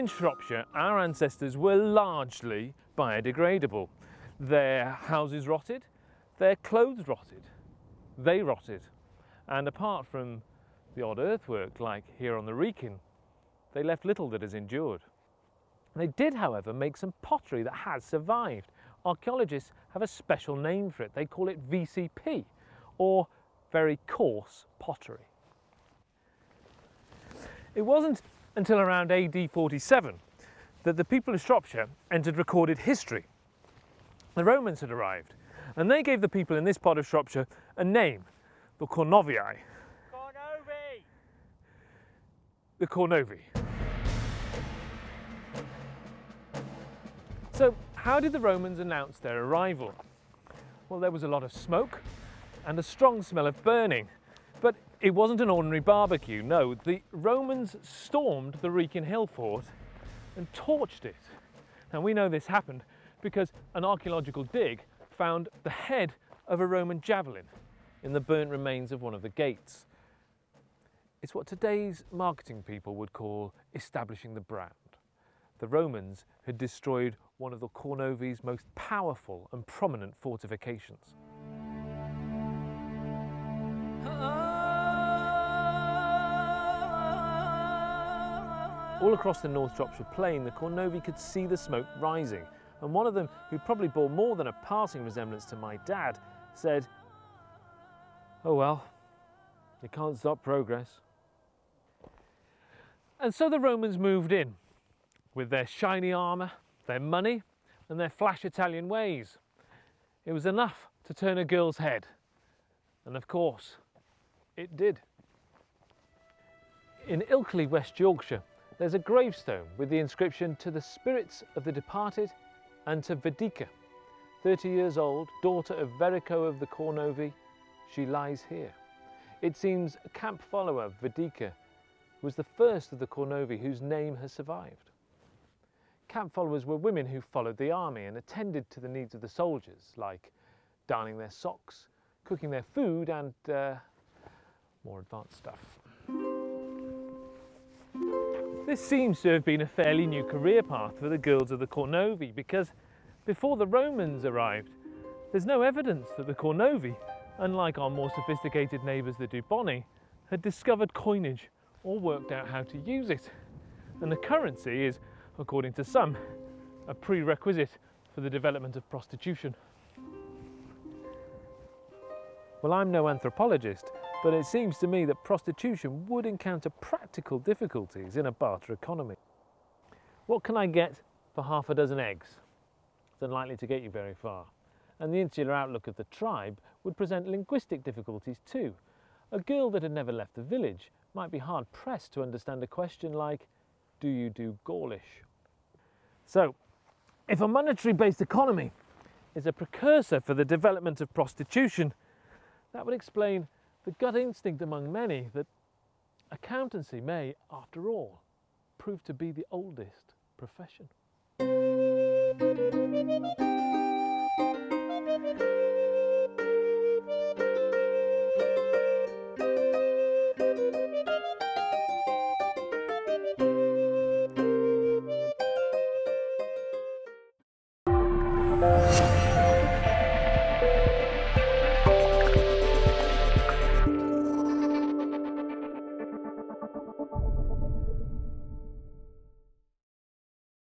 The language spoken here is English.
Shropshire, our ancestors were largely biodegradable. Their houses rotted, their clothes rotted, they rotted. And apart from the odd earthwork, like here on the Wrekin, they left little that has endured. They did, however, make some pottery that has survived. Archaeologists have a special name for it. They call it VCP, or very coarse pottery. It wasn't until around AD 47 that the people of Shropshire entered recorded history. The Romans had arrived, and they gave the people in this part of Shropshire a name, the Cornovii. Cornovi! The Cornovi. So, how did the Romans announce their arrival? Well, there was a lot of smoke and a strong smell of burning. But it wasn't an ordinary barbecue, no. The Romans stormed the Wrekin hill fort and torched it. Now, we know this happened because an archaeological dig found the head of a Roman javelin in the burnt remains of one of the gates. It's what today's marketing people would call establishing the brand. The Romans had destroyed one of the Cornovi's most powerful and prominent fortifications. All across the North Shropshire plain, the Cornovi could see the smoke rising, and one of them, who probably bore more than a passing resemblance to my dad, said, "Oh well, you can't stop progress." And so the Romans moved in, with their shiny armour, their money, and their flash Italian ways. It was enough to turn a girl's head, and of course, it did. In Ilkley, West Yorkshire, there's a gravestone with the inscription "To the spirits of the departed and to Vedica, 30 years old, daughter of Verico of the Cornovi, she lies here." It seems a camp follower, Vedica, was the first of the Cornovi whose name has survived. Camp followers were women who followed the army and attended to the needs of the soldiers, like darning their socks, cooking their food, and more advanced stuff. This seems to have been a fairly new career path for the girls of the Cornovi, because before the Romans arrived, there's no evidence that the Cornovi, unlike our more sophisticated neighbours the Duboni, had discovered coinage or worked out how to use it. And the currency is, according to some, a prerequisite for the development of prostitution. Well, I'm no anthropologist, but it seems to me that prostitution would encounter practical difficulties in a barter economy. What can I get for half a dozen eggs? It's unlikely to get you very far. And the insular outlook of the tribe would present linguistic difficulties too. A girl that had never left the village might be hard-pressed to understand a question like, "Do you do Gaulish?" So, if a monetary-based economy is a precursor for the development of prostitution, that would explain the gut instinct among many that accountancy may, after all, prove to be the oldest profession.